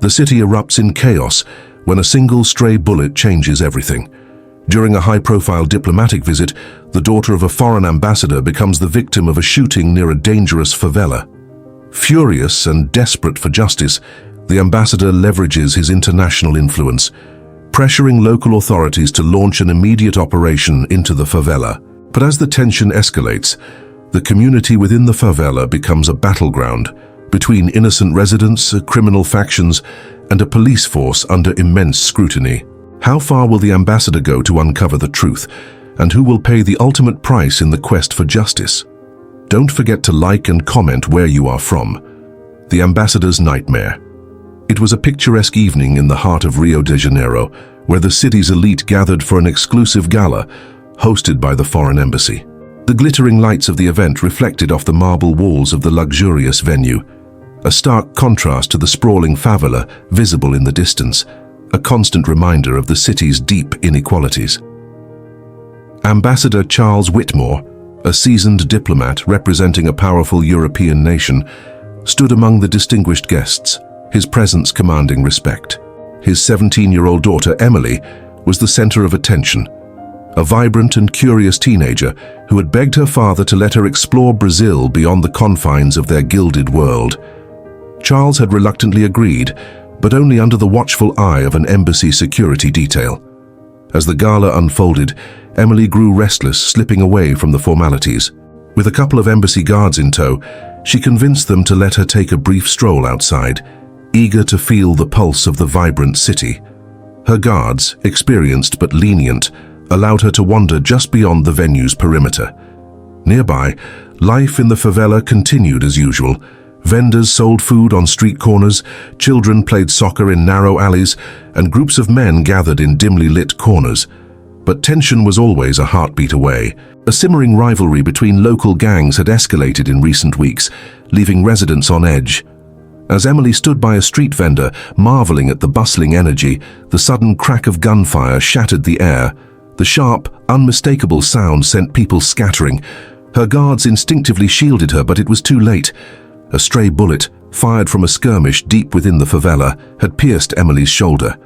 The city erupts in chaos when a single stray bullet changes everything. During a high-profile diplomatic visit, the daughter of a foreign ambassador becomes the victim of a shooting near a dangerous favela. Furious and desperate for justice, the ambassador leverages his international influence, pressuring local authorities to launch an immediate operation into the favela. But as the tension escalates, the community within the favela becomes a battleground between innocent residents, criminal factions, and a police force under immense scrutiny. How far will the ambassador go to uncover the truth, and who will pay the ultimate price in the quest for justice? Don't forget to like and comment where you are from. The ambassador's nightmare. It was a picturesque evening in the heart of Rio de Janeiro, where the city's elite gathered for an exclusive gala hosted by the foreign embassy. The glittering lights of the event reflected off the marble walls of the luxurious venue, a stark contrast to the sprawling favela visible in the distance, a constant reminder of the city's deep inequalities. Ambassador Charles Whitmore, a seasoned diplomat representing a powerful European nation, stood among the distinguished guests, his presence commanding respect. His 17-year-old daughter, Emily, was the center of attention, a vibrant and curious teenager who had begged her father to let her explore Brazil beyond the confines of their gilded world. Charles had reluctantly agreed, but only under the watchful eye of an embassy security detail. As the gala unfolded, Emily grew restless, slipping away from the formalities. With a couple of embassy guards in tow, she convinced them to let her take a brief stroll outside, eager to feel the pulse of the vibrant city. Her guards, experienced but lenient, allowed her to wander just beyond the venue's perimeter. Nearby, life in the favela continued as usual. Vendors sold food on street corners, children played soccer in narrow alleys, and groups of men gathered in dimly lit corners. But tension was always a heartbeat away. A simmering rivalry between local gangs had escalated in recent weeks, leaving residents on edge. As Emily stood by a street vendor, marveling at the bustling energy, the sudden crack of gunfire shattered the air. The sharp, unmistakable sound sent people scattering. Her guards instinctively shielded her, but it was too late. A stray bullet, fired from a skirmish deep within the favela, had pierced Emily's shoulder.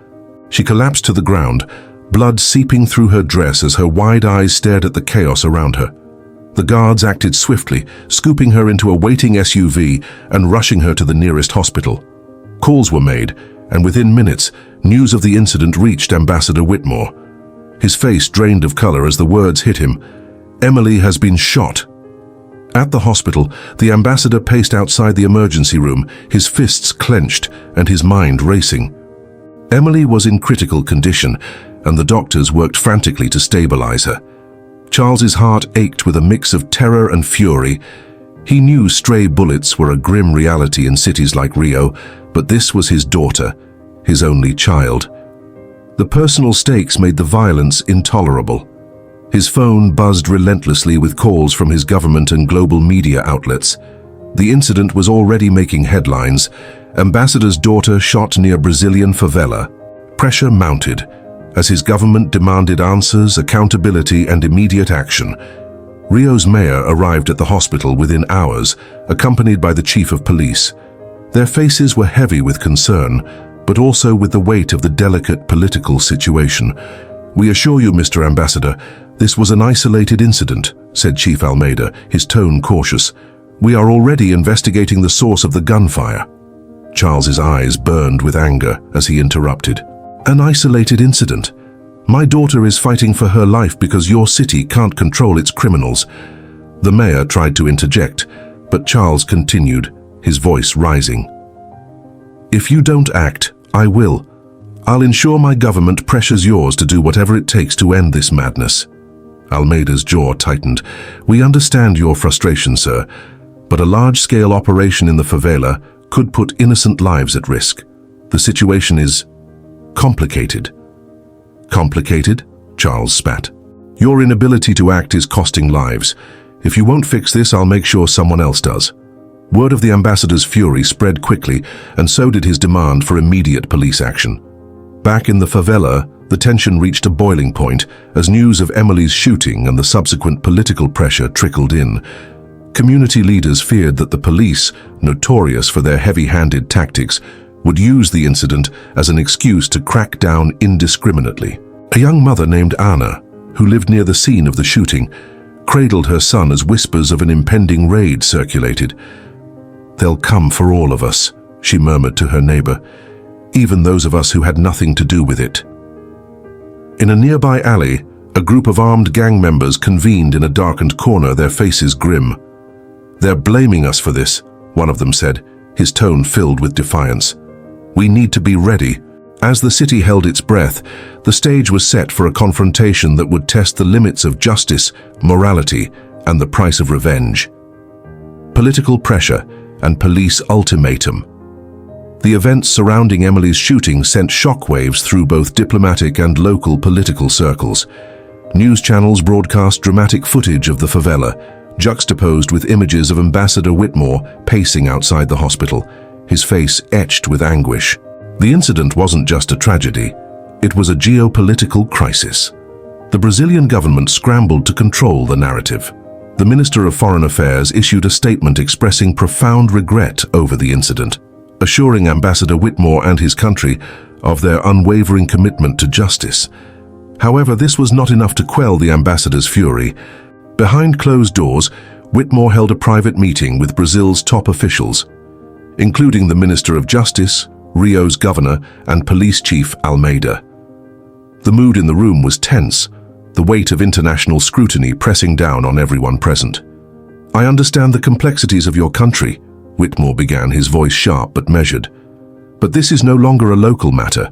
She collapsed to the ground, blood seeping through her dress as her wide eyes stared at the chaos around her. The guards acted swiftly, scooping her into a waiting SUV and rushing her to the nearest hospital. Calls were made, and within minutes, news of the incident reached Ambassador Whitmore. His face drained of color as the words hit him. "Emily has been shot." At the hospital, the ambassador paced outside the emergency room, his fists clenched and his mind racing. Emily was in critical condition, and the doctors worked frantically to stabilize her. Charles's heart ached with a mix of terror and fury. He knew stray bullets were a grim reality in cities like Rio, but this was his daughter, his only child. The personal stakes made the violence intolerable. His phone buzzed relentlessly with calls from his government and global media outlets. The incident was already making headlines. Ambassador's daughter shot near Brazilian favela. Pressure mounted as his government demanded answers, accountability, and immediate action. Rio's mayor arrived at the hospital within hours, accompanied by the chief of police. Their faces were heavy with concern, but also with the weight of the delicate political situation. "We assure you, Mr. Ambassador, this was an isolated incident," said Chief Almeida, his tone cautious. "We are already investigating the source of the gunfire." Charles's eyes burned with anger as he interrupted. "An isolated incident? My daughter is fighting for her life because your city can't control its criminals." The mayor tried to interject, but Charles continued, his voice rising. "If you don't act, I will. I'll ensure my government pressures yours to do whatever it takes to end this madness." Almeida's jaw tightened. "We understand your frustration, sir, but a large-scale operation in the favela could put innocent lives at risk. The situation is complicated." "Complicated?" Charles spat. "Your inability to act is costing lives. If you won't fix this, I'll make sure someone else does." Word of the ambassador's fury spread quickly, and so did his demand for immediate police action. Back in the favela, the tension reached a boiling point as news of Emily's shooting and the subsequent political pressure trickled in. Community leaders feared that the police, notorious for their heavy-handed tactics, would use the incident as an excuse to crack down indiscriminately. A young mother named Anna, who lived near the scene of the shooting, cradled her son as whispers of an impending raid circulated. "They'll come for all of us," she murmured to her neighbor, "even those of us who had nothing to do with it." In a nearby alley, a group of armed gang members convened in a darkened corner, their faces grim. "They're blaming us for this," one of them said, his tone filled with defiance. "We need to be ready." As the city held its breath, the stage was set for a confrontation that would test the limits of justice, morality, and the price of revenge. Political pressure and police ultimatum. The events surrounding Emily's shooting sent shockwaves through both diplomatic and local political circles. News channels broadcast dramatic footage of the favela, juxtaposed with images of Ambassador Whitmore pacing outside the hospital, his face etched with anguish. The incident wasn't just a tragedy, it was a geopolitical crisis. The Brazilian government scrambled to control the narrative. The Minister of Foreign Affairs issued a statement expressing profound regret over the incident, assuring Ambassador Whitmore and his country of their unwavering commitment to justice. However, this was not enough to quell the ambassador's fury. Behind closed doors, Whitmore held a private meeting with Brazil's top officials, including the Minister of Justice, Rio's governor, and police chief Almeida. The mood in the room was tense, the weight of international scrutiny pressing down on everyone present. "I understand the complexities of your country," Whitmore began, his voice sharp but measured. "But this is no longer a local matter.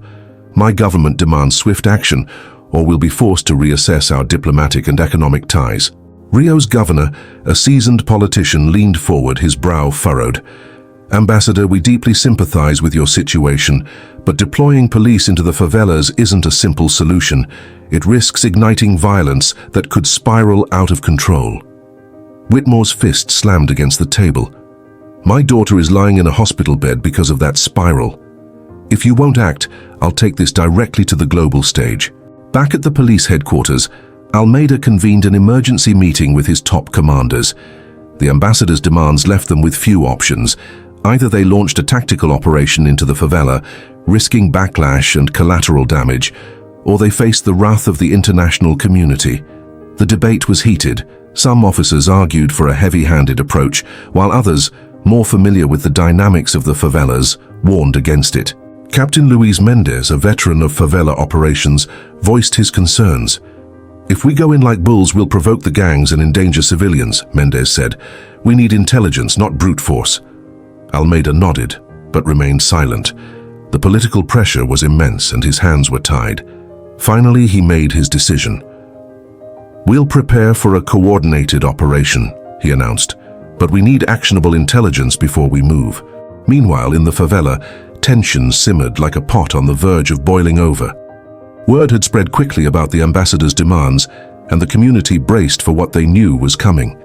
My government demands swift action, or we'll be forced to reassess our diplomatic and economic ties." Rio's governor, a seasoned politician, leaned forward, his brow furrowed. "Ambassador, we deeply sympathize with your situation, but deploying police into the favelas isn't a simple solution. It risks igniting violence that could spiral out of control." Whitmore's fist slammed against the table. "My daughter is lying in a hospital bed because of that spiral. If you won't act, I'll take this directly to the global stage." Back at the police headquarters, Almeida convened an emergency meeting with his top commanders. The ambassador's demands left them with few options. Either they launched a tactical operation into the favela, risking backlash and collateral damage, or they faced the wrath of the international community. The debate was heated. Some officers argued for a heavy-handed approach, while others, more familiar with the dynamics of the favelas, warned against it. Captain Luis Mendez, a veteran of favela operations, voiced his concerns. "If we go in like bulls, we'll provoke the gangs and endanger civilians," Mendez said. "We need intelligence, not brute force." Almeida nodded, but remained silent. The political pressure was immense and his hands were tied. Finally, he made his decision. "We'll prepare for a coordinated operation," he announced, "but we need actionable intelligence before we move." Meanwhile, in the favela, tensions simmered like a pot on the verge of boiling over. Word had spread quickly about the ambassador's demands, and the community braced for what they knew was coming.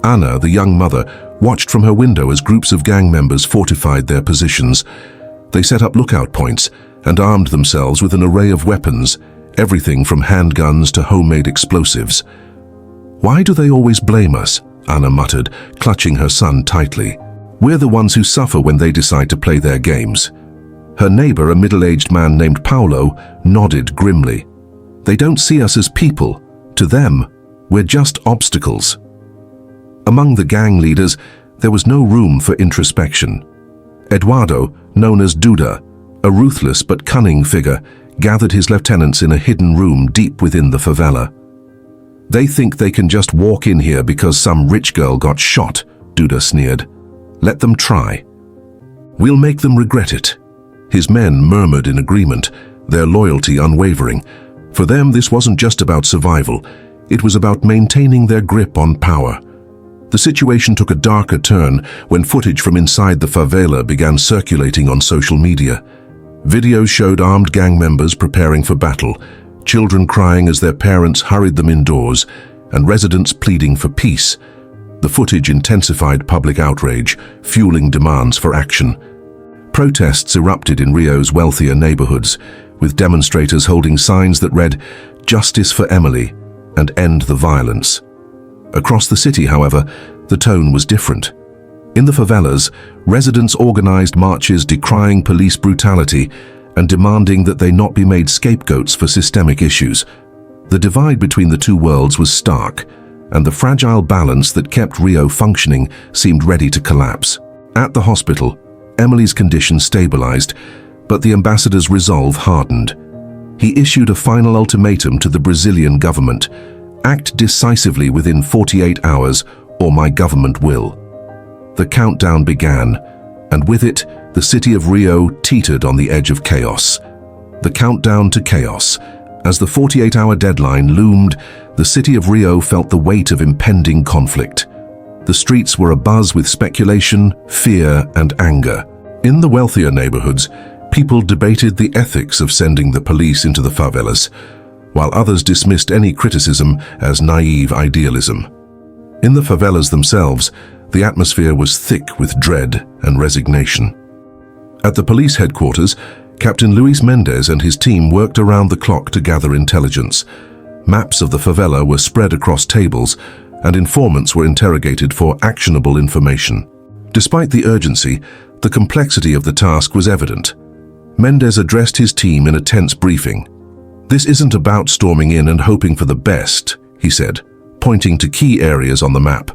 Anna, the young mother, watched from her window as groups of gang members fortified their positions. They set up lookout points and armed themselves with an array of weapons, everything from handguns to homemade explosives. "Why do they always blame us?" Anna muttered, clutching her son tightly. "We're the ones who suffer when they decide to play their games." Her neighbor, a middle-aged man named Paulo, nodded grimly. "They don't see us as people. To them, we're just obstacles." Among the gang leaders, there was no room for introspection. Eduardo, known as Duda, a ruthless but cunning figure, gathered his lieutenants in a hidden room deep within the favela. "They think they can just walk in here because some rich girl got shot," Duda sneered. "Let them try. We'll make them regret it." His men murmured in agreement, their loyalty unwavering. For them, this wasn't just about survival. It was about maintaining their grip on power. The situation took a darker turn when footage from inside the favela began circulating on social media. Videos showed armed gang members preparing for battle, children crying as their parents hurried them indoors, and residents pleading for peace. The footage intensified public outrage, fueling demands for action. Protests erupted in Rio's wealthier neighborhoods, with demonstrators holding signs that read, "Justice for Emily," and "End the violence." Across the city, however, the tone was different. In the favelas, residents organized marches decrying police brutality and demanding that they not be made scapegoats for systemic issues. The divide between the two worlds was stark, and the fragile balance that kept Rio functioning seemed ready to collapse. At the hospital, Emily's condition stabilized, but the ambassador's resolve hardened. He issued a final ultimatum to the Brazilian government: act decisively within 48 hours, or my government will. The countdown began, and with it, the city of Rio teetered on the edge of chaos. The countdown to chaos. As the 48-hour deadline loomed, the city of Rio felt the weight of impending conflict. The streets were abuzz with speculation, fear, and anger. In the wealthier neighborhoods, people debated the ethics of sending the police into the favelas, while others dismissed any criticism as naive idealism. In the favelas themselves, the atmosphere was thick with dread and resignation. At the police headquarters, Captain Luis Mendez and his team worked around the clock to gather intelligence. Maps of the favela were spread across tables, and informants were interrogated for actionable information. Despite the urgency, the complexity of the task was evident. Mendez addressed his team in a tense briefing. "This isn't about storming in and hoping for the best," he said, pointing to key areas on the map.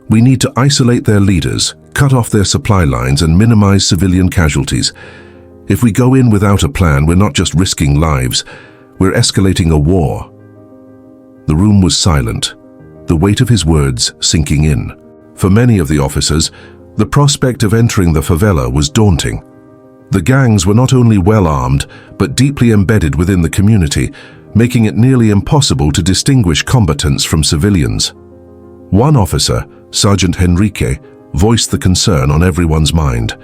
"We need to isolate their leaders, cut off their supply lines, and minimize civilian casualties. If we go in without a plan, we're not just risking lives, we're escalating a war." The room was silent, the weight of his words sinking in. For many of the officers, the prospect of entering the favela was daunting. The gangs were not only well-armed, but deeply embedded within the community, making it nearly impossible to distinguish combatants from civilians. One officer, Sergeant Henrique, voiced the concern on everyone's mind.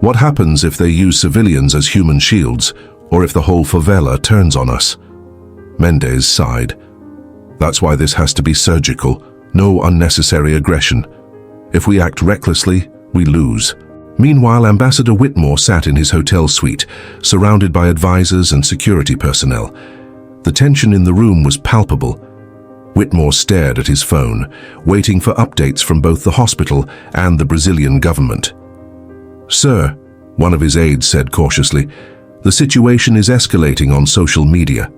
What happens if they use civilians as human shields, or if the whole favela turns on us? Mendez sighed. That's why this has to be surgical, no unnecessary aggression. If we act recklessly, we lose. Meanwhile, Ambassador Whitmore sat in his hotel suite, surrounded by advisors and security personnel. The tension in the room was palpable. Whitmore stared at his phone, waiting for updates from both the hospital and the Brazilian government. "Sir," one of his aides said cautiously, "the situation is escalating on social media.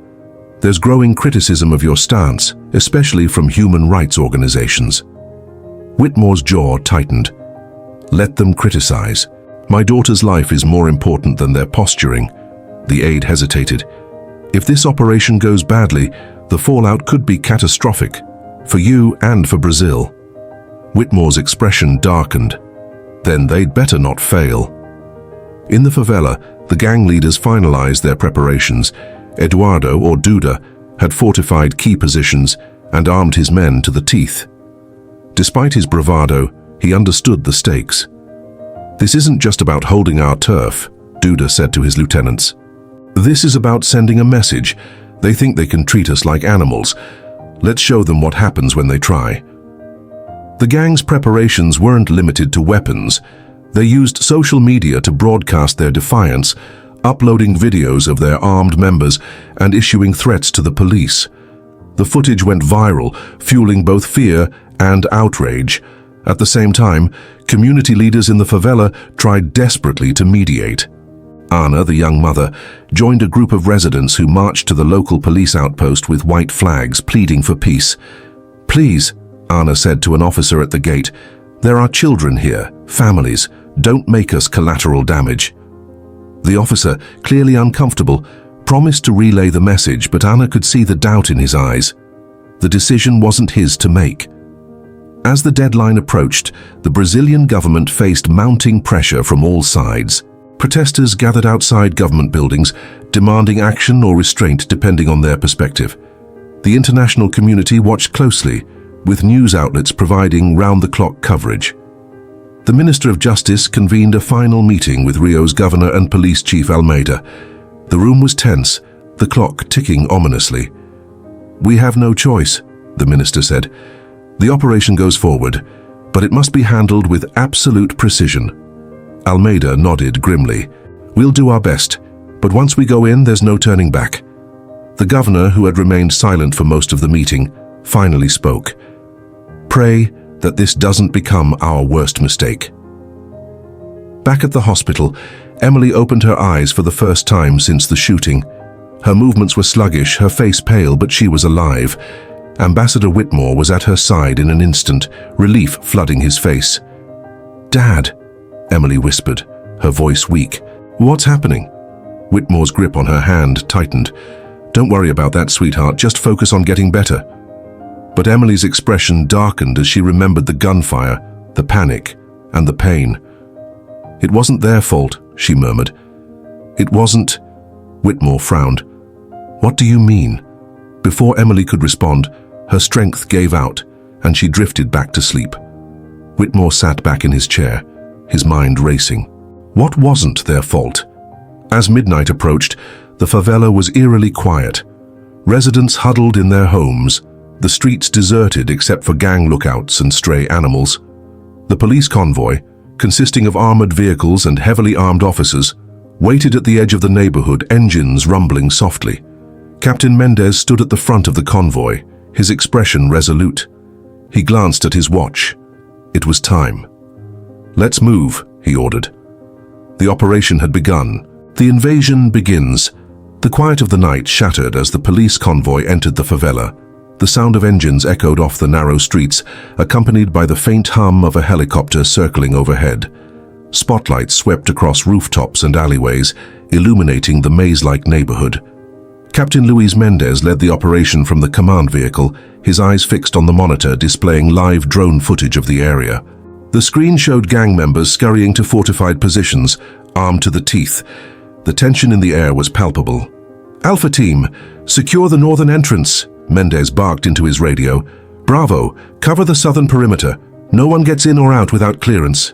There's growing criticism of your stance, especially from human rights organizations." Whitmore's jaw tightened. "Let them criticize. My daughter's life is more important than their posturing." The aide hesitated. "If this operation goes badly, the fallout could be catastrophic, for you and for Brazil." Whitmore's expression darkened. Then they'd better not fail. In the favela, the gang leaders finalized their preparations. Eduardo, or Duda, had fortified key positions and armed his men to the teeth. Despite his bravado, he understood the stakes. "This isn't just about holding our turf," Duda said to his lieutenants. "This is about sending a message. They think they can treat us like animals. Let's show them what happens when they try." The gang's preparations weren't limited to weapons. They used social media to broadcast their defiance, uploading videos of their armed members and issuing threats to the police. The footage went viral, fueling both fear and outrage. At the same time, community leaders in the favela tried desperately to mediate. Ana, the young mother, joined a group of residents who marched to the local police outpost with white flags, pleading for peace. "Please," Ana said to an officer at the gate, "there are children here, families. Don't make us collateral damage." The officer, clearly uncomfortable, promised to relay the message, but Ana could see the doubt in his eyes. The decision wasn't his to make. As the deadline approached, the Brazilian government faced mounting pressure from all sides. Protesters gathered outside government buildings, demanding action or restraint depending on their perspective. The international community watched closely, with news outlets providing round-the-clock coverage. The Minister of Justice convened a final meeting with Rio's governor and police chief Almeida. The room was tense, the clock ticking ominously. "We have no choice," the minister said. "The operation goes forward, but it must be handled with absolute precision." Almeida nodded grimly. "We'll do our best, but once we go in, there's no turning back." The governor, who had remained silent for most of the meeting, finally spoke. "Pray that this doesn't become our worst mistake." Back at the hospital, Emily opened her eyes for the first time since the shooting. Her movements were sluggish, her face pale, but she was alive. Ambassador Whitmore was at her side in an instant, relief flooding his face. "Dad," Emily whispered, her voice weak. "What's happening?" Whitmore's grip on her hand tightened. "Don't worry about that, sweetheart. Just focus on getting better." But Emily's expression darkened as she remembered the gunfire, the panic, and the pain. "It wasn't their fault," she murmured. "It wasn't—" Whitmore frowned. "What do you mean?" Before Emily could respond, her strength gave out, and she drifted back to sleep. Whitmore sat back in his chair, his mind racing. What wasn't their fault? As midnight approached, the favela was eerily quiet. Residents huddled in their homes, the streets deserted except for gang lookouts and stray animals. The police convoy, consisting of armored vehicles and heavily armed officers, waited at the edge of the neighborhood, engines rumbling softly. Captain Mendez stood at the front of the convoy, his expression resolute. He glanced at his watch. It was time. "Let's move," he ordered. The operation had begun. The invasion begins. The quiet of the night shattered as the police convoy entered the favela. The sound of engines echoed off the narrow streets, accompanied by the faint hum of a helicopter circling overhead. Spotlights swept across rooftops and alleyways, illuminating the maze-like neighborhood. Captain Luis Mendez led the operation from the command vehicle, his eyes fixed on the monitor displaying live drone footage of the area. The screen showed gang members scurrying to fortified positions, armed to the teeth. The tension in the air was palpable. "Alpha Team, secure the northern entrance," Mendez barked into his radio. "Bravo, cover the southern perimeter. No one gets in or out without clearance."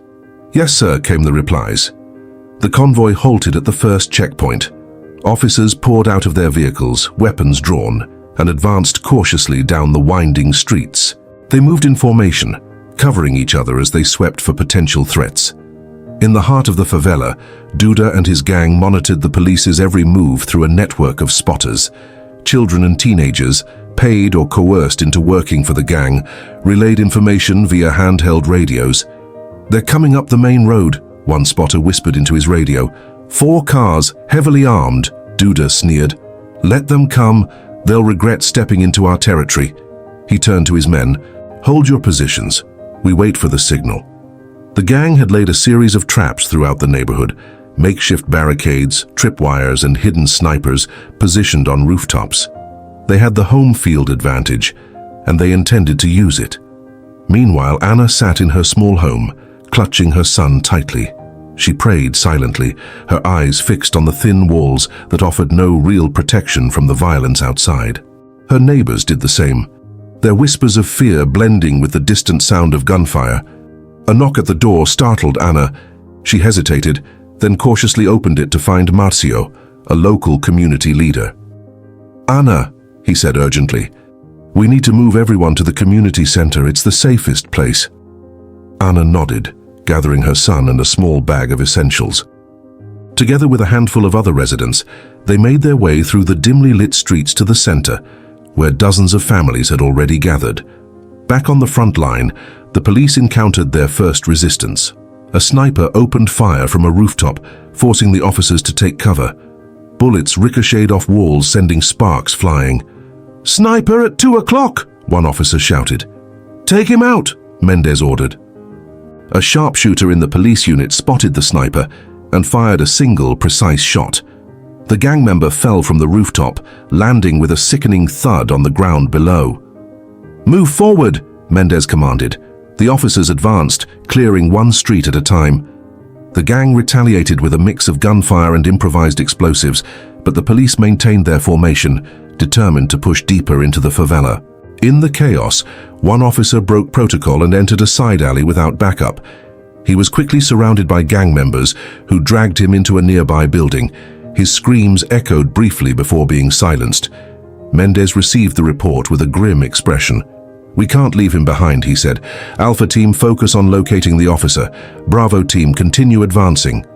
"Yes, sir," came the replies. The convoy halted at the first checkpoint. Officers poured out of their vehicles, weapons drawn, and advanced cautiously down the winding streets. They moved in formation, covering each other as they swept for potential threats. In the heart of the favela, Duda and his gang monitored the police's every move through a network of spotters. Children and teenagers, paid or coerced into working for the gang, relayed information via handheld radios. "They're coming up the main road," one spotter whispered into his radio. "4 cars, heavily armed," Duda sneered. "Let them come. They'll regret stepping into our territory." He turned to his men. "Hold your positions. We wait for the signal." The gang had laid a series of traps throughout the neighborhood, makeshift barricades, tripwires, and hidden snipers positioned on rooftops. They had the home field advantage, and they intended to use it. Meanwhile, Anna sat in her small home, clutching her son tightly. She prayed silently, her eyes fixed on the thin walls that offered no real protection from the violence outside. Her neighbors did the same, their whispers of fear blending with the distant sound of gunfire. A knock at the door startled Anna. She hesitated, then cautiously opened it to find Marcio, a local community leader. "Anna," he said urgently, "we need to move everyone to the community center. It's the safest place." Anna nodded, gathering her son and a small bag of essentials. Together with a handful of other residents, they made their way through the dimly lit streets to the center, where dozens of families had already gathered. Back on the front line, the police encountered their first resistance. A sniper opened fire from a rooftop, forcing the officers to take cover. Bullets ricocheted off walls, sending sparks flying. "Sniper at 2 o'clock!" one officer shouted. "Take him out!" Mendez ordered. A sharpshooter in the police unit spotted the sniper and fired a single, precise shot. The gang member fell from the rooftop, landing with a sickening thud on the ground below. "Move forward!" Mendez commanded. The officers advanced, clearing one street at a time. The gang retaliated with a mix of gunfire and improvised explosives, but the police maintained their formation, determined to push deeper into the favela. In the chaos, one officer broke protocol and entered a side alley without backup. He was quickly surrounded by gang members who dragged him into a nearby building. His screams echoed briefly before being silenced. Mendez received the report with a grim expression. "We can't leave him behind," he said. "Alpha Team, focus on locating the officer. Bravo Team, continue advancing."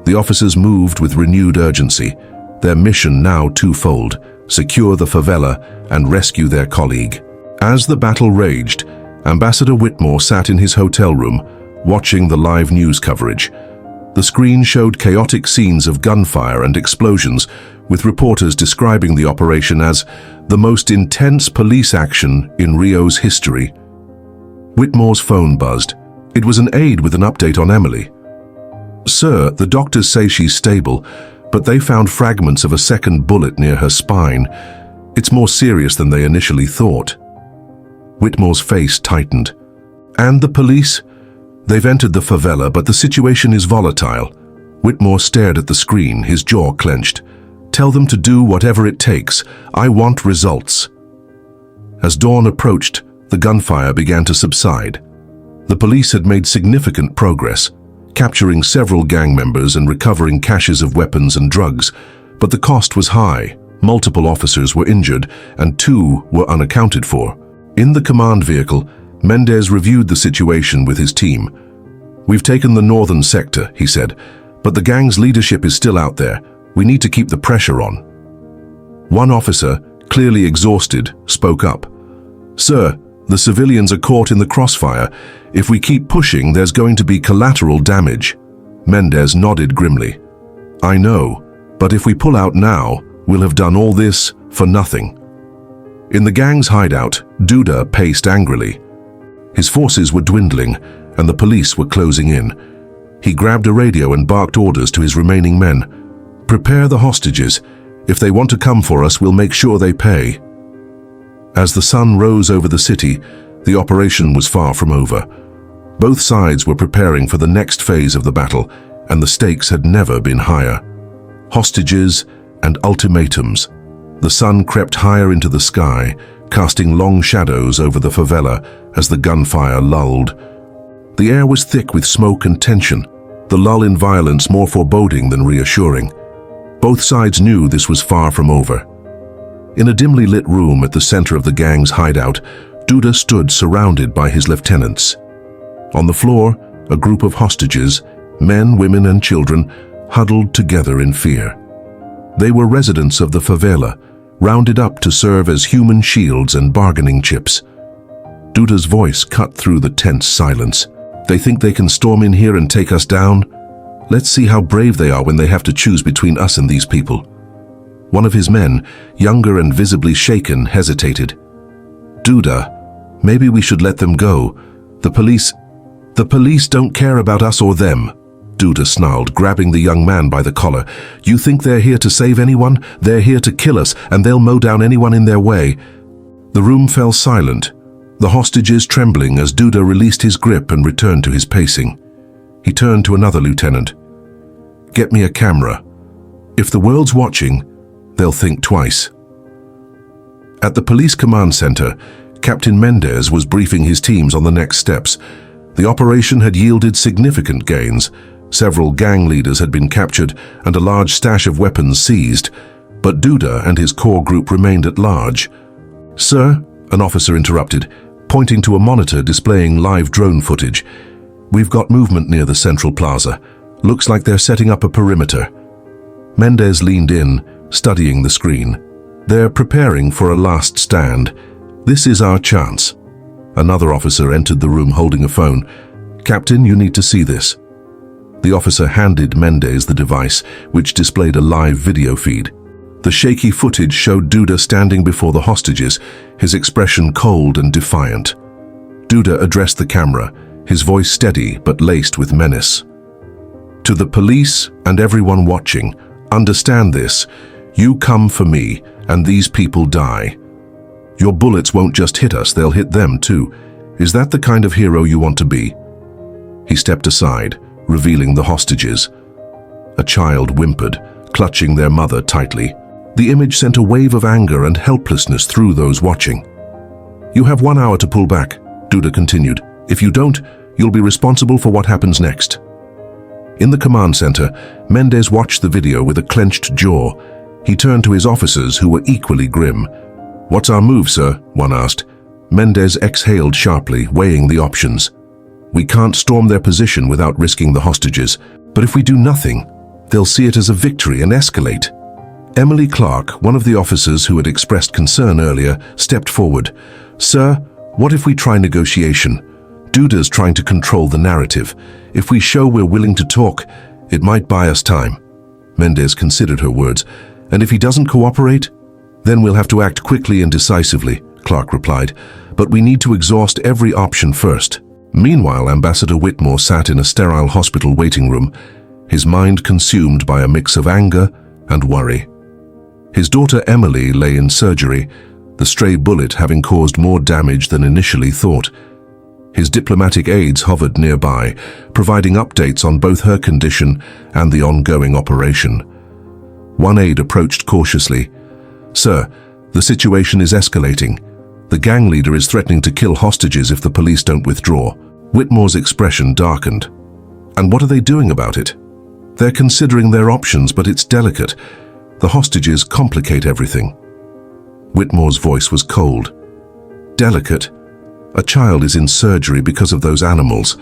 The officers moved with renewed urgency, their mission now twofold: secure the favela and rescue their colleague. As the battle raged, Ambassador Whitmore sat in his hotel room, watching the live news coverage. The screen showed chaotic scenes of gunfire and explosions, with reporters describing the operation as the most intense police action in Rio's history. Whitmore's phone buzzed. It was an aide with an update on Emily. "Sir, the doctors say she's stable, but they found fragments of a second bullet near her spine. It's more serious than they initially thought." Whitmore's face tightened. "And the police? They've entered the favela, but the situation is volatile." Whitmore stared at the screen, his jaw clenched. "Tell them to do whatever it takes. I want results." As dawn approached, the gunfire began to subside. The police had made significant progress, capturing several gang members and recovering caches of weapons and drugs, but the cost was high. Multiple officers were injured, and 2 were unaccounted for. In the command vehicle, Mendez reviewed the situation with his team. "We've taken the northern sector," he said, "but the gang's leadership is still out there. We need to keep the pressure on." One officer, clearly exhausted, spoke up. "Sir, the civilians are caught in the crossfire. If we keep pushing, there's going to be collateral damage." Mendez nodded grimly. "I know, but if we pull out now, we'll have done all this for nothing." In the gang's hideout, Duda paced angrily. His forces were dwindling, and the police were closing in. He grabbed a radio and barked orders to his remaining men. "Prepare the hostages. If they want to come for us, we'll make sure they pay." As the sun rose over the city, the operation was far from over. Both sides were preparing for the next phase of the battle, and the stakes had never been higher. Hostages and ultimatums. The sun crept higher into the sky, casting long shadows over the favela as the gunfire lulled. The air was thick with smoke and tension, the lull in violence more foreboding than reassuring. Both sides knew this was far from over. In a dimly lit room at the center of the gang's hideout, Duda stood surrounded by his lieutenants. On the floor, a group of hostages, men, women, and children, huddled together in fear. They were residents of the favela, rounded up to serve as human shields and bargaining chips. Duda's voice cut through the tense silence. "They think they can storm in here and take us down? Let's see how brave they are when they have to choose between us and these people." One of his men, younger and visibly shaken, hesitated. "Duda, maybe we should let them go. The police don't care about us or them," Duda snarled, grabbing the young man by the collar. "You think they're here to save anyone? They're here to kill us, and they'll mow down anyone in their way." The room fell silent, the hostages trembling as Duda released his grip and returned to his pacing. He turned to another lieutenant. "Get me a camera. If the world's watching, they'll think twice." At the police command center, Captain Mendez was briefing his teams on the next steps. The operation had yielded significant gains. Several gang leaders had been captured and a large stash of weapons seized, but Duda and his core group remained at large. "Sir," an officer interrupted, pointing to a monitor displaying live drone footage. "We've got movement near the central plaza. Looks like they're setting up a perimeter." Mendez leaned in, studying the screen. "They're preparing for a last stand. This is our chance." Another officer entered the room holding a phone. "Captain, you need to see this." The officer handed Mendez the device, which displayed a live video feed. The shaky footage showed Duda standing before the hostages, his expression cold and defiant. Duda addressed the camera, his voice steady but laced with menace. "To the police and everyone watching, understand this. You come for me, and these people die. Your bullets won't just hit us, they'll hit them too. Is that the kind of hero you want to be?" He stepped aside, revealing the hostages. A child whimpered, clutching their mother tightly. The image sent a wave of anger and helplessness through those watching. "You have 1 hour to pull back," Duda continued. "If you don't, you'll be responsible for what happens next." In the command center, Mendez watched the video with a clenched jaw. He turned to his officers, who were equally grim. "What's our move, sir?" one asked. Mendez exhaled sharply, weighing the options. "We can't storm their position without risking the hostages, but if we do nothing, they'll see it as a victory and escalate." Emily Clark, one of the officers who had expressed concern earlier, stepped forward. "Sir, what if we try negotiation? Duda's trying to control the narrative. If we show we're willing to talk, It might buy us time. Mendez considered her words. And if he doesn't cooperate? Then we'll have to act quickly and decisively, Clark replied. But we need to exhaust every option first. Meanwhile, Ambassador Whitmore sat in a sterile hospital waiting room, his mind consumed by a mix of anger and worry. His daughter Emily lay in surgery, the stray bullet having caused more damage than initially thought. His diplomatic aides hovered nearby, providing updates on both her condition and the ongoing operation. One aide approached cautiously. "Sir, the situation is escalating. The gang leader is threatening to kill hostages if the police don't withdraw." Whitmore's expression darkened. "And what are they doing about it?" "They're considering their options, but it's delicate. The hostages complicate everything." Whitmore's voice was cold. "Delicate? A child is in surgery because of those animals.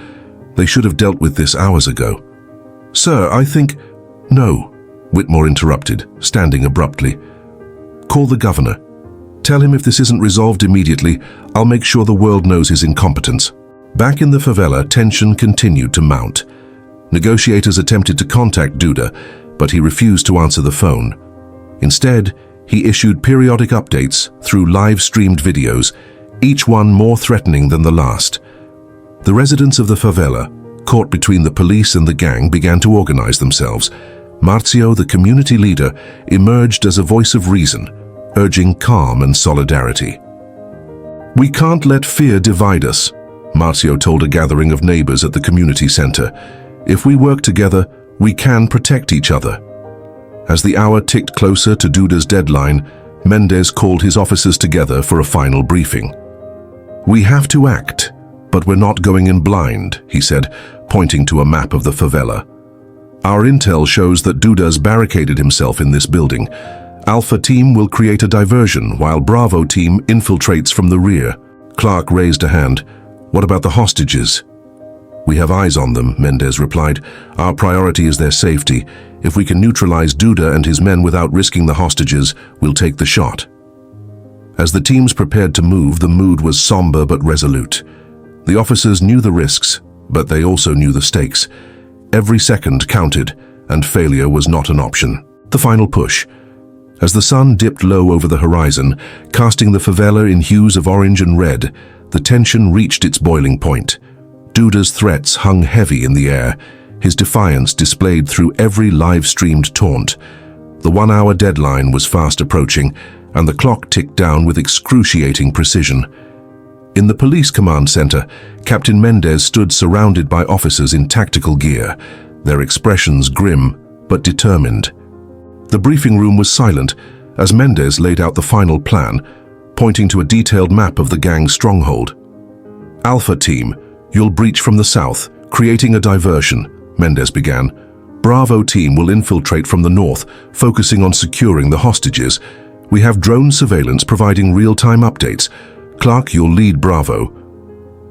They should have dealt with this hours ago." "Sir, I think—" "No," Whitmore interrupted, standing abruptly. "Call the governor. Tell him if this isn't resolved immediately, I'll make sure the world knows his incompetence." Back in the favela, tension continued to mount. Negotiators attempted to contact Duda, but he refused to answer the phone. Instead, he issued periodic updates through live-streamed videos, each one more threatening than the last. The residents of the favela, caught between the police and the gang, began to organize themselves. Marzio, the community leader, emerged as a voice of reason, urging calm and solidarity. "We can't let fear divide us," Marzio told a gathering of neighbors at the community center. "If we work together, we can protect each other." As the hour ticked closer to Duda's deadline, Mendez called his officers together for a final briefing. "We have to act, but we're not going in blind," he said, pointing to a map of the favela. "Our intel shows that Duda's barricaded himself in this building. Alpha Team will create a diversion while Bravo Team infiltrates from the rear." Clark raised a hand. "What about the hostages?" "We have eyes on them," Mendez replied. "Our priority is their safety. If we can neutralize Duda and his men without risking the hostages, we'll take the shot." As the teams prepared to move, the mood was somber but resolute. The officers knew the risks, but they also knew the stakes. Every second counted, and failure was not an option. The final push. As the sun dipped low over the horizon, casting the favela in hues of orange and red, the tension reached its boiling point. Duda's threats hung heavy in the air, his defiance displayed through every live-streamed taunt. The 1-hour deadline was fast approaching, and the clock ticked down with excruciating precision. In the police command center, Captain Mendez stood surrounded by officers in tactical gear, their expressions grim but determined. The briefing room was silent as Mendez laid out the final plan, pointing to a detailed map of the gang's stronghold. "Alpha Team, you'll breach from the south, creating a diversion," Mendez began. "Bravo Team will infiltrate from the north, focusing on securing the hostages. We have drone surveillance providing real-time updates. Clark, you'll lead Bravo."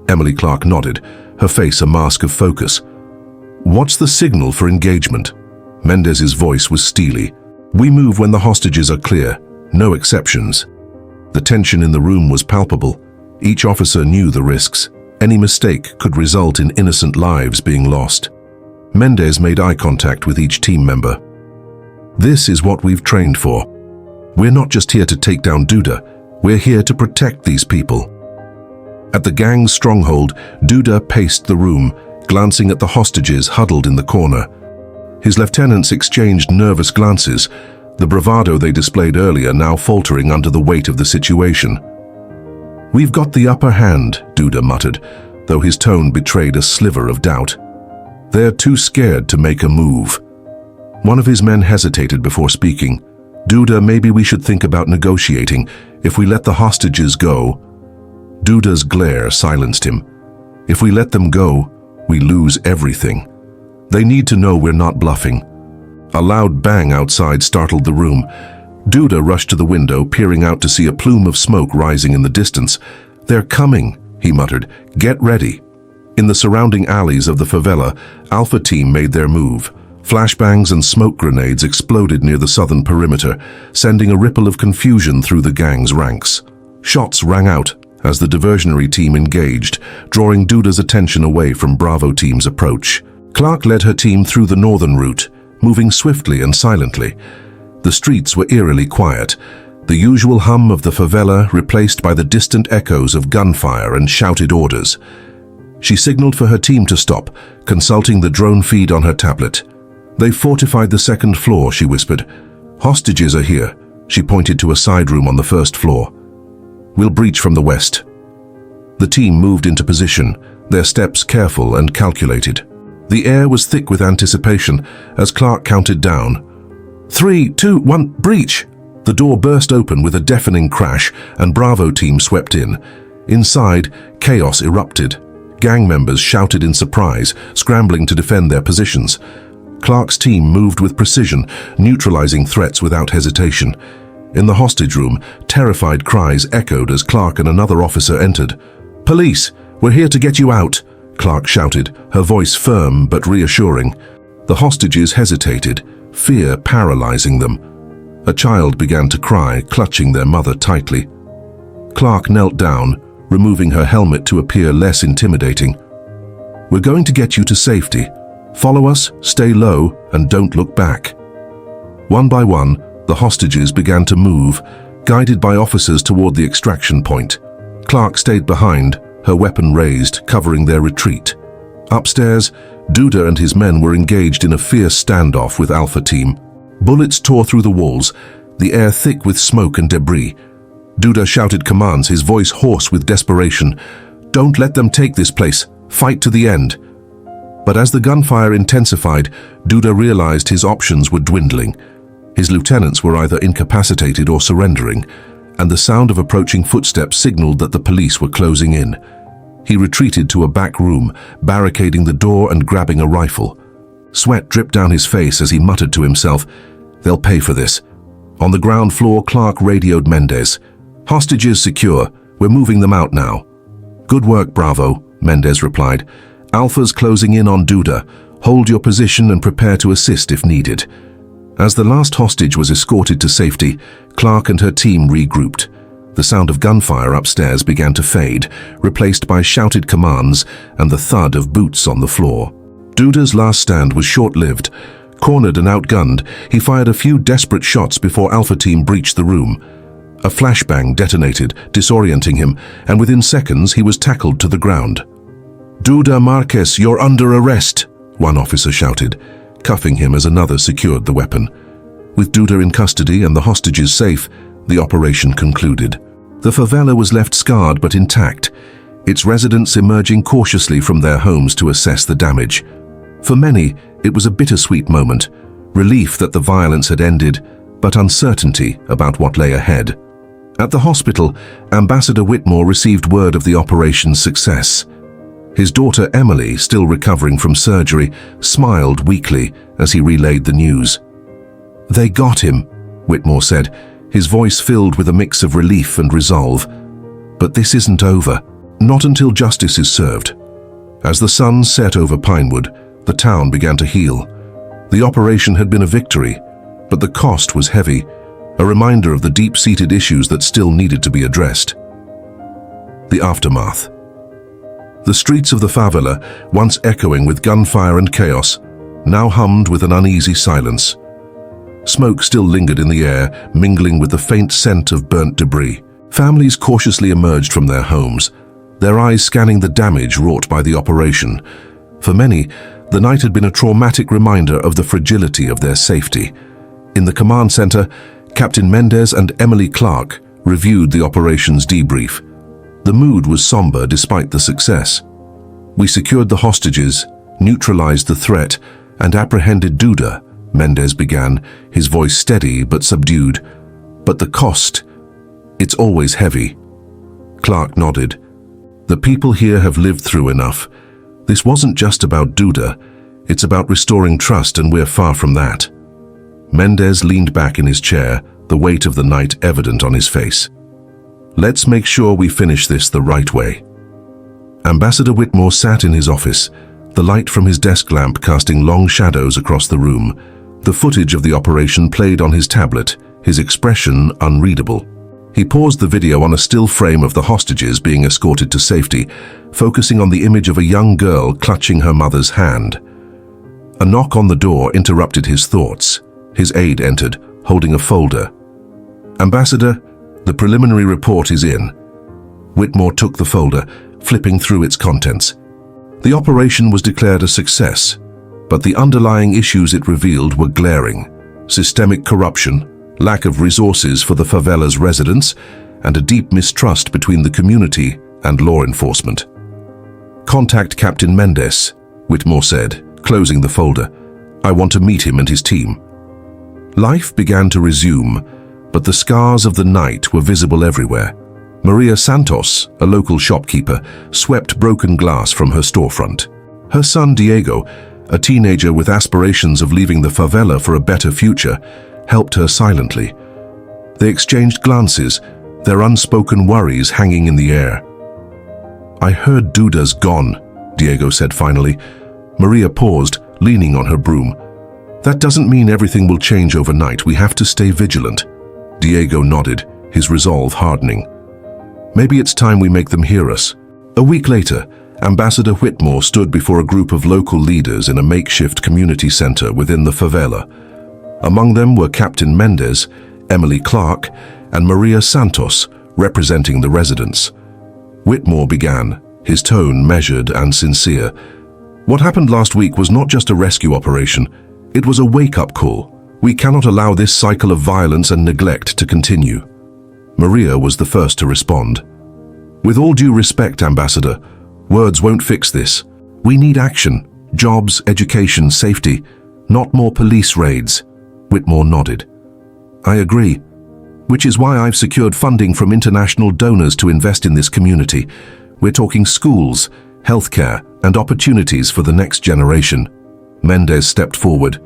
Emily Clark nodded, her face a mask of focus. "What's the signal for engagement?" Mendez's voice was steely. "We move when the hostages are clear, no exceptions." The tension in the room was palpable. Each officer knew the risks. Any mistake could result in innocent lives being lost. Mendez made eye contact with each team member. "This is what we've trained for. We're not just here to take down Duda, we're here to protect these people." At the gang's stronghold, Duda paced the room, glancing at the hostages huddled in the corner. His lieutenants exchanged nervous glances, the bravado they displayed earlier now faltering under the weight of the situation. "We've got the upper hand," Duda muttered, though his tone betrayed a sliver of doubt. "They're too scared to make a move." One of his men hesitated before speaking. "Duda, maybe we should think about negotiating. If we let the hostages go—" Duda's glare silenced him. "If we let them go, we lose everything. They need to know we're not bluffing." A loud bang outside startled the room. Duda rushed to the window, peering out to see a plume of smoke rising in the distance. "They're coming," he muttered. "Get ready." In the surrounding alleys of the favela, Alpha Team made their move. Flashbangs and smoke grenades exploded near the southern perimeter, sending a ripple of confusion through the gang's ranks. Shots rang out as the diversionary team engaged, drawing Duda's attention away from Bravo Team's approach. Clark led her team through the northern route, moving swiftly and silently. The streets were eerily quiet, the usual hum of the favela replaced by the distant echoes of gunfire and shouted orders. She signaled for her team to stop, consulting the drone feed on her tablet. "They've fortified the second floor," she whispered. "Hostages are here." She pointed to a side room on the first floor. "We'll breach from the west." The team moved into position, their steps careful and calculated. The air was thick with anticipation as Clark counted down. 3, 2, 1, breach! The door burst open with a deafening crash and Bravo team swept in. Inside, chaos erupted. Gang members shouted in surprise, scrambling to defend their positions. Clark's team moved with precision, neutralizing threats without hesitation. In the hostage room, terrified cries echoed as Clark and another officer entered. "Police, we're here to get you out," Clark shouted, her voice firm but reassuring. The hostages hesitated, fear paralyzing them. A child began to cry, clutching their mother tightly. Clark knelt down, removing her helmet to appear less intimidating. "We're going to get you to safety. Follow us, stay low, and don't look back." One by one, the hostages began to move, guided by officers toward the extraction point. Clark stayed behind, her weapon raised, covering their retreat. Upstairs, Duda and his men were engaged in a fierce standoff with Alpha Team. Bullets tore through the walls, the air thick with smoke and debris. Duda shouted commands, his voice hoarse with desperation. "Don't let them take this place. Fight to the end." But as the gunfire intensified, Duda realized his options were dwindling. His lieutenants were either incapacitated or surrendering, and the sound of approaching footsteps signaled that the police were closing in. He retreated to a back room, barricading the door and grabbing a rifle. Sweat dripped down his face as he muttered to himself, "They'll pay for this." On the ground floor, Clark radioed Mendez. "Hostages secure. We're moving them out now." "Good work, Bravo," Mendez replied. "Alpha's closing in on Duda. Hold your position and prepare to assist if needed." As the last hostage was escorted to safety, Clark and her team regrouped. The sound of gunfire upstairs began to fade, replaced by shouted commands and the thud of boots on the floor. Duda's last stand was short-lived. Cornered and outgunned, he fired a few desperate shots before Alpha Team breached the room. A flashbang detonated, disorienting him, and within seconds he was tackled to the ground. "Duda Marquez, you're under arrest," one officer shouted, cuffing him as another secured the weapon. With Duda in custody and the hostages safe, the operation concluded. The favela was left scarred but intact, its residents emerging cautiously from their homes to assess the damage. For many, it was a bittersweet moment, relief that the violence had ended, but uncertainty about what lay ahead. At the hospital, Ambassador Whitmore received word of the operation's success. His daughter Emily, still recovering from surgery, smiled weakly as he relayed the news. "They got him," Whitmore said, his voice filled with a mix of relief and resolve. "But this isn't over, not until justice is served." As the sun set over Pinewood, the town began to heal. The operation had been a victory, but the cost was heavy, a reminder of the deep-seated issues that still needed to be addressed. The aftermath. The streets of the favela, once echoing with gunfire and chaos, now hummed with an uneasy silence. Smoke still lingered in the air, mingling with the faint scent of burnt debris. Families cautiously emerged from their homes, their eyes scanning the damage wrought by the operation. For many, the night had been a traumatic reminder of the fragility of their safety. In the command center, Captain Mendez and Emily Clark reviewed the operation's debrief. The mood was somber despite the success. "We secured the hostages, neutralized the threat, and apprehended Duda," Mendez began, his voice steady but subdued. "But the cost, it's always heavy." Clark nodded. "The people here have lived through enough. This wasn't just about Duda, it's about restoring trust, and we're far from that." Mendez leaned back in his chair, the weight of the night evident on his face. "Let's make sure we finish this the right way." Ambassador Whitmore sat in his office, the light from his desk lamp casting long shadows across the room. The footage of the operation played on his tablet, his expression unreadable. He paused the video on a still frame of the hostages being escorted to safety, focusing on the image of a young girl clutching her mother's hand. A knock on the door interrupted his thoughts. His aide entered, holding a folder. "Ambassador, the preliminary report is in." Whitmore took the folder, flipping through its contents. The operation was declared a success, but the underlying issues it revealed were glaring: systemic corruption, lack of resources for the favela's residents, and a deep mistrust between the community and law enforcement. "Contact Captain Mendez," Whitmore said, closing the folder. "I want to meet him and his team." Life began to resume, but the scars of the night were visible everywhere. Maria Santos, a local shopkeeper, swept broken glass from her storefront. Her son Diego, a teenager with aspirations of leaving the favela for a better future, helped her silently. They exchanged glances, their unspoken worries hanging in the air. "I heard Duda's gone," Diego said finally. Maria paused, leaning on her broom. "That doesn't mean everything will change overnight. We have to stay vigilant." Diego nodded, his resolve hardening. "Maybe it's time we make them hear us." A week later, Ambassador Whitmore stood before a group of local leaders in a makeshift community center within the favela. Among them were Captain Mendez, Emily Clark, and Maria Santos, representing the residents. Whitmore began, his tone measured and sincere. "What happened last week was not just a rescue operation. It was a wake-up call. We cannot allow this cycle of violence and neglect to continue." Maria was the first to respond. "With all due respect, Ambassador, words won't fix this. We need action, jobs, education, safety, not more police raids." Whitmore nodded. "I agree, which is why I've secured funding from international donors to invest in this community. We're talking schools, healthcare, and opportunities for the next generation." Mendez stepped forward.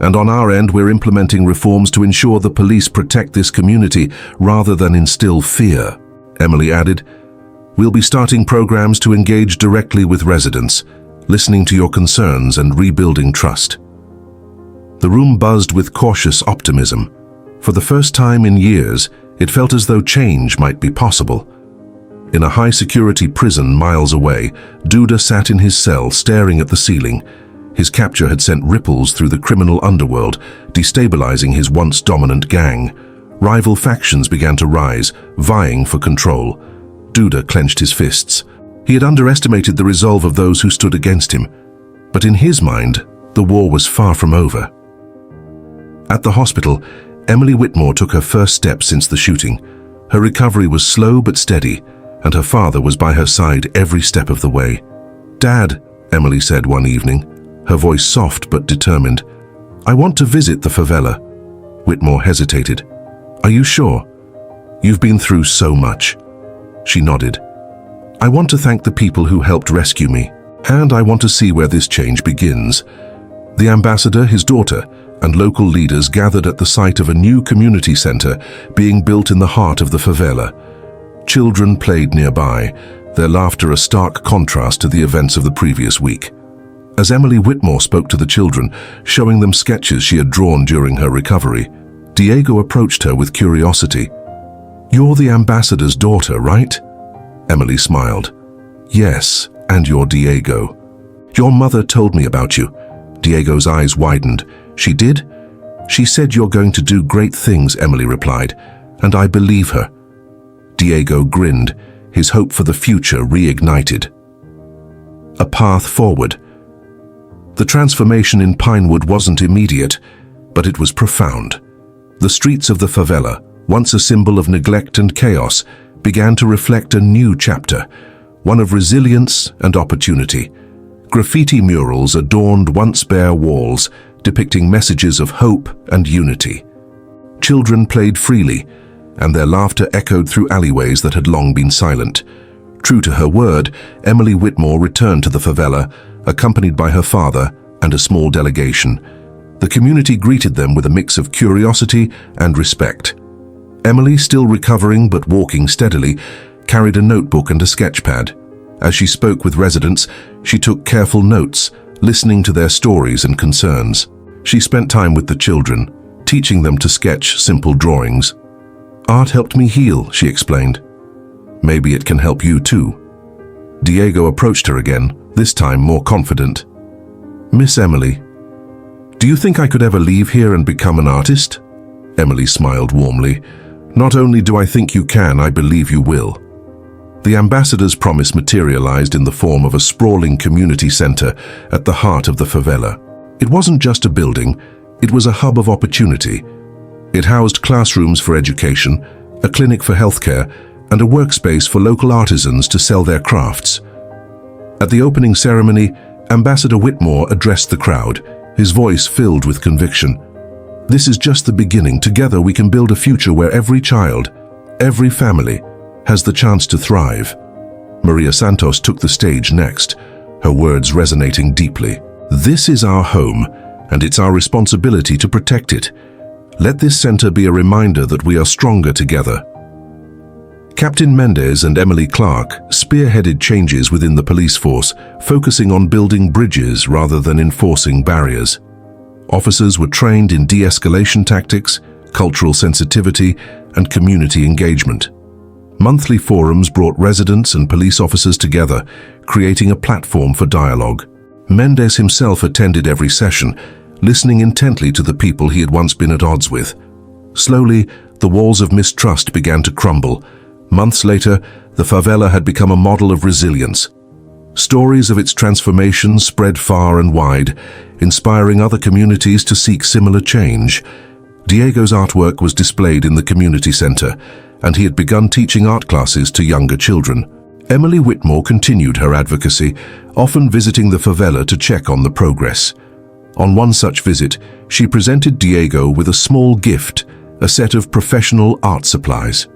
"And on our end, we're implementing reforms to ensure the police protect this community rather than instill fear." Emily added, "We'll be starting programs to engage directly with residents, listening to your concerns and rebuilding trust." The room buzzed with cautious optimism. For the first time in years, it felt as though change might be possible. In a high-security prison miles away, Duda sat in his cell staring at the ceiling. His capture had sent ripples through the criminal underworld, destabilizing his once dominant gang. Rival factions began to rise, vying for control. Duda clenched his fists. He had underestimated the resolve of those who stood against him. But in his mind, the war was far from over. At the hospital, Emily Whitmore took her first step since the shooting. Her recovery was slow but steady, and her father was by her side every step of the way. "Dad," Emily said one evening, her voice soft but determined, "I want to visit the favela." Whitmore hesitated. "Are you sure? You've been through so much." She nodded. "I want to thank the people who helped rescue me, and I want to see where this change begins." The ambassador, his daughter, and local leaders gathered at the site of a new community center being built in the heart of the favela. Children played nearby, their laughter a stark contrast to the events of the previous week. As Emily Whitmore spoke to the children, showing them sketches she had drawn during her recovery, Diego approached her with curiosity. "You're the ambassador's daughter, right?" Emily smiled. "Yes, and you're Diego. Your mother told me about you." Diego's eyes widened. "She did?" "She said you're going to do great things," Emily replied, "and I believe her." Diego grinned, his hope for the future reignited. A path forward. The transformation in Pinewood wasn't immediate, but it was profound. The streets of the favela, once a symbol of neglect and chaos, began to reflect a new chapter, one of resilience and opportunity. Graffiti murals adorned once bare walls, depicting messages of hope and unity. Children played freely, and their laughter echoed through alleyways that had long been silent. True to her word, Emily Whitmore returned to the favela, accompanied by her father and a small delegation. The community greeted them with a mix of curiosity and respect. Emily, still recovering but walking steadily, carried a notebook and a sketchpad. As she spoke with residents, she took careful notes, listening to their stories and concerns. She spent time with the children, teaching them to sketch simple drawings. "Art helped me heal," she explained. "Maybe it can help you too." Diego approached her again, this time more confident. "Miss Emily, Do you think I could ever leave here and become an artist? Emily smiled warmly. Not only do I think you can, I believe you will. The ambassador's promise materialized in the form of a sprawling community center at the heart of the favela. It wasn't just a building, it was a hub of opportunity. It housed classrooms for education, a clinic for healthcare, and a workspace for local artisans to sell their crafts. At the opening ceremony, Ambassador Whitmore addressed the crowd, his voice filled with conviction. This is just the beginning. Together we can build a future where every child, every family, has the chance to thrive. Maria Santos took the stage next, her words resonating deeply. This is our home, and it's our responsibility to protect it. Let this center be a reminder that we are stronger together. Captain Mendez and Emily Clark spearheaded changes within the police force, focusing on building bridges rather than enforcing barriers. Officers were trained in de-escalation tactics, cultural sensitivity, and community engagement. Monthly forums brought residents and police officers together, creating a platform for dialogue. Mendez himself attended every session, listening intently to the people he had once been at odds with. Slowly, the walls of mistrust began to crumble. Months later, the favela had become a model of resilience. Stories of its transformation spread far and wide, inspiring other communities to seek similar change. Diego's artwork was displayed in the community center, and he had begun teaching art classes to younger children. Emily Whitmore continued her advocacy, often visiting the favela to check on the progress. On one such visit, she presented Diego with a small gift, a set of professional art supplies.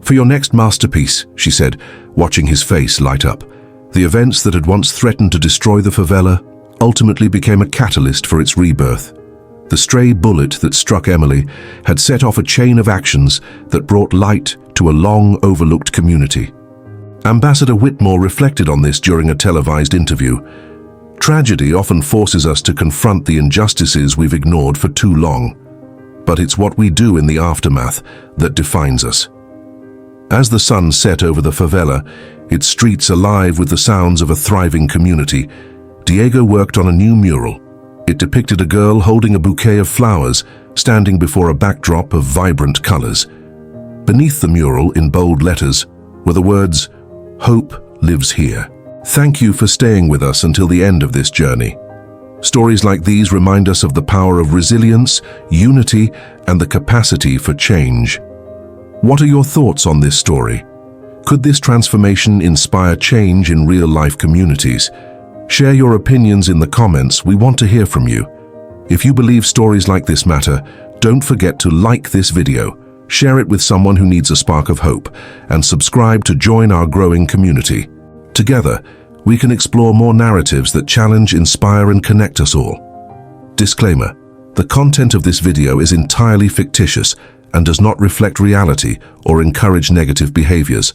"For your next masterpiece," she said, watching his face light up. The events that had once threatened to destroy the favela ultimately became a catalyst for its rebirth. The stray bullet that struck Emily had set off a chain of actions that brought light to a long-overlooked community. Ambassador Whitmore reflected on this during a televised interview. Tragedy often forces us to confront the injustices we've ignored for too long, but it's what we do in the aftermath that defines us. As the sun set over the favela, its streets alive with the sounds of a thriving community, Diego worked on a new mural. It depicted a girl holding a bouquet of flowers, standing before a backdrop of vibrant colors. Beneath the mural, in bold letters, were the words, "Hope lives here." Thank you for staying with us until the end of this journey. Stories like these remind us of the power of resilience, unity, and the capacity for change. What are your thoughts on this story? Could this transformation inspire change in real-life communities? Share your opinions in the comments. We want to hear from you. If you believe stories like this matter, don't forget to like this video, share it with someone who needs a spark of hope, and subscribe to join our growing community. Together, we can explore more narratives that challenge, inspire, and connect us all. Disclaimer: the content of this video is entirely fictitious and does not reflect reality or encourage negative behaviors.